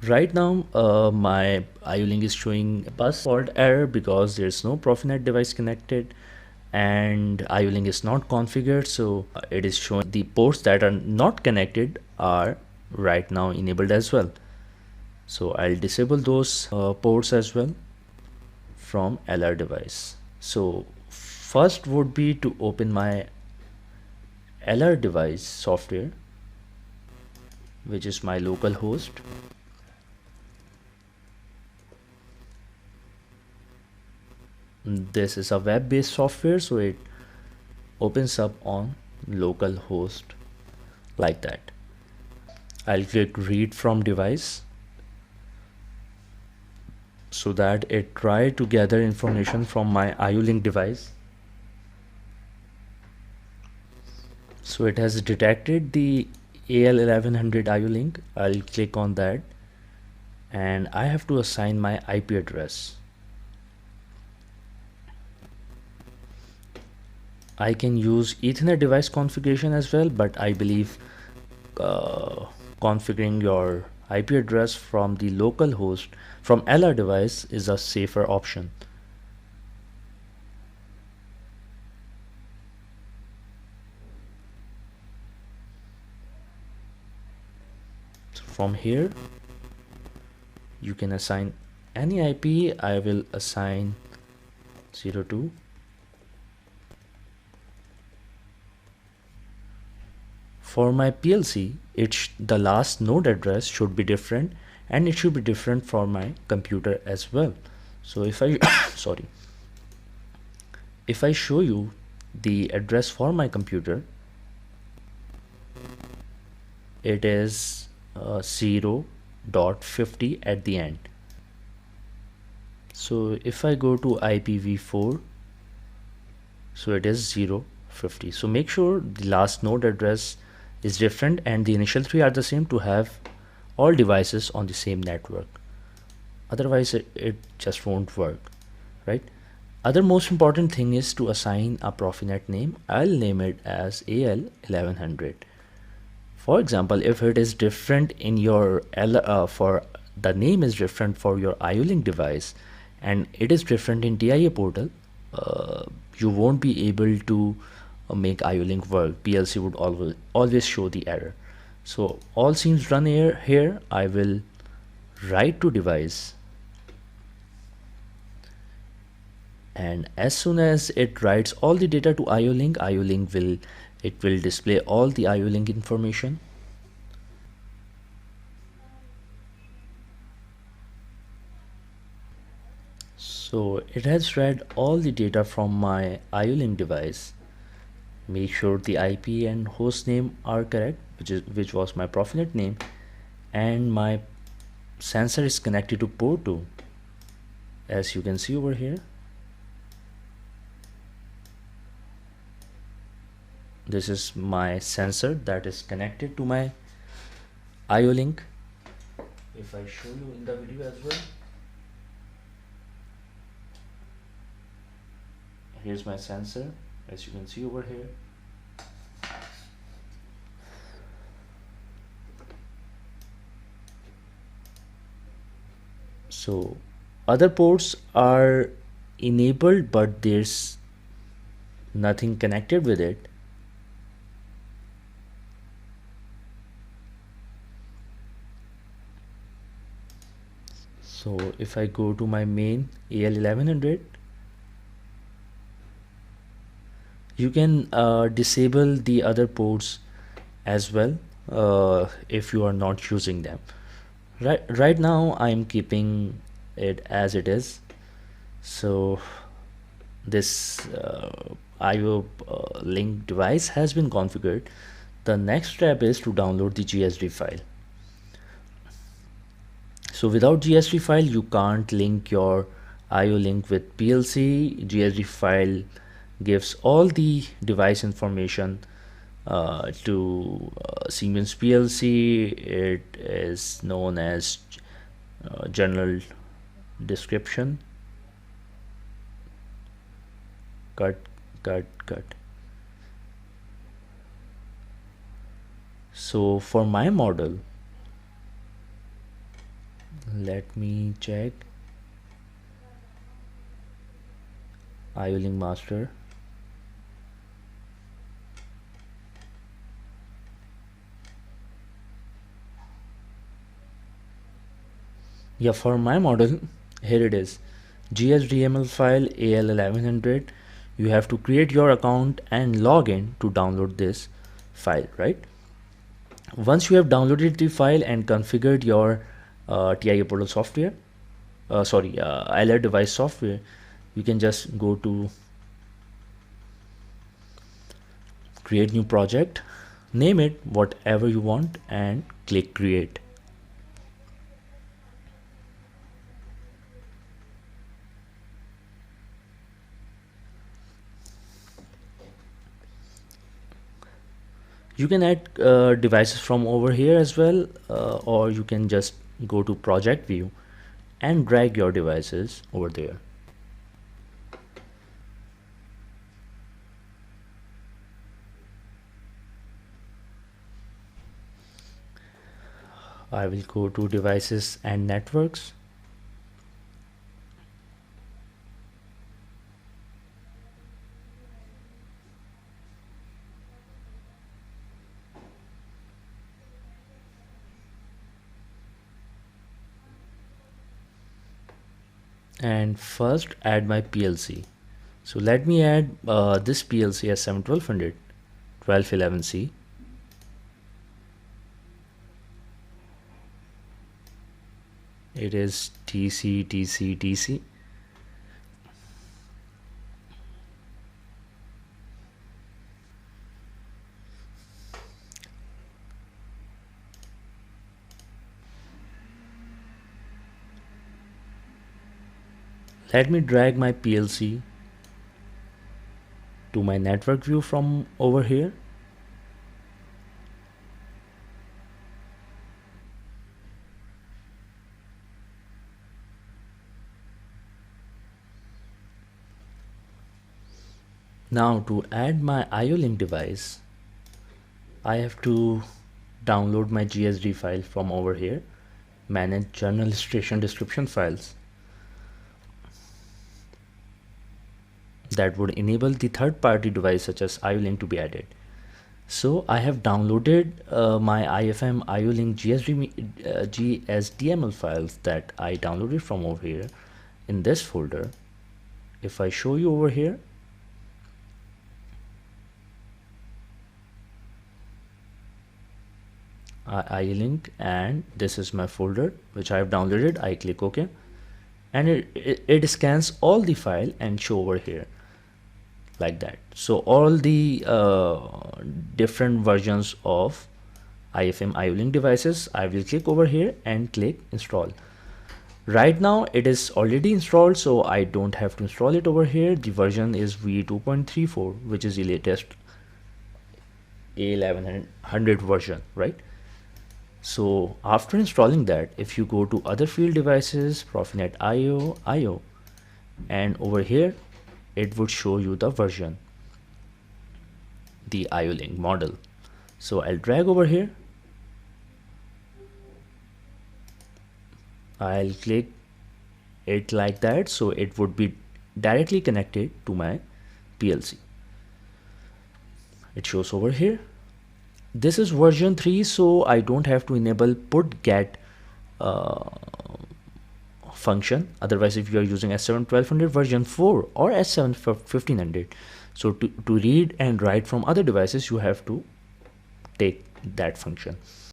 Right now, my IO-Link is showing bus fault error because there's no PROFINET device connected and IO-Link is not configured. So it is showing the ports that are not connected are right now enabled as well. So I'll disable those ports as well from LR device. So first would be to open my LR device software, which is my local host. This is a web-based software, so it opens up on local host like that. I'll click read from device so that it try to gather information from my IO-Link device. So it has detected the AL1100 IO-Link. I'll click on that and I have to assign my IP address. I can use Ethernet device configuration as well, but I believe configuring your IP address from the local host from LR device is a safer option. So from here you can assign any IP. I will assign 02. For my PLC, the last node address should be different and it should be different for my computer as well. So if I sorry, if I show you the address for my computer, it is 0.50 at the end. So if I go to IPv4, so it is 0.50. So make sure the last node address is different and the initial three are the same to have all devices on the same network. Otherwise it just won't work, right? Other most important thing is to assign a PROFINET name. I'll name it as AL1100. For example, if it is different in your for the name is different for your IO-Link device and it is different in TIA Portal, you won't be able to make IO-Link work. PLC would always show the error. So all scenes run here. I will write to device, and as soon as it writes all the data to IO-Link, IO-Link will display all the IO-Link information. So it has read all the data from my IO-Link device. Make sure the IP and host name are correct, which was my PROFINET name, and my sensor is connected to port 2, as you can see over here. This is my sensor that is connected to my IO-Link. If I show you in the video as well, here's my sensor, as you can see over here. So other ports are enabled, but there's nothing connected with it. So if I go to my main AL1100, you can disable the other ports as well if you are not using them. Right now I'm keeping it as it is. So this IO link device has been configured. The next step is to download the GSD file. So without GSD file you can't link your IO link with PLC. GSD file gives all the device information to Siemens PLC. It is known as general description. Cut. So for my model, Let me check. IO link master. Yeah, for my model, here it is. GSDML file AL1100. You have to create your account and log in to download this file, right? Once you have downloaded the file and configured your TIA Portal software, ILR device software, you can just go to create new project, name it whatever you want, and click create. You can add devices from over here as well, or you can just go to project view and drag your devices over there. I will go to devices and networks. And first add my PLC. So let me add this PLC as 1200 1211C. It is TC TC TC. Let me drag my PLC to my network view from over here. Now to add my IO link device, I have to download my GSD file from over here, manage journal illustration description files. That would enable the third-party device such as IO link to be added. So I have downloaded my IFM IO link GSDML files that I downloaded from over here in this folder. If I show you over here, IO link, and this is my folder which I have downloaded. I click OK, and it scans all the file and show over here like that. So all the different versions of IFM IO link devices, I will click over here and click install. Right now it is already installed, so I don't have to install it over here. The version is v2.34, which is the latest A1100 version, right? So after installing that, if you go to other field devices, PROFINET IO, and over here it would show you the version, the IO link model. So I'll drag over here, I'll click it like that, so it would be directly connected to my PLC. It shows over here. This is version 3, so I don't have to enable put get function. Otherwise, if you are using S7 1200 version 4 or S7 1500, so to read and write from other devices, you have to take that function.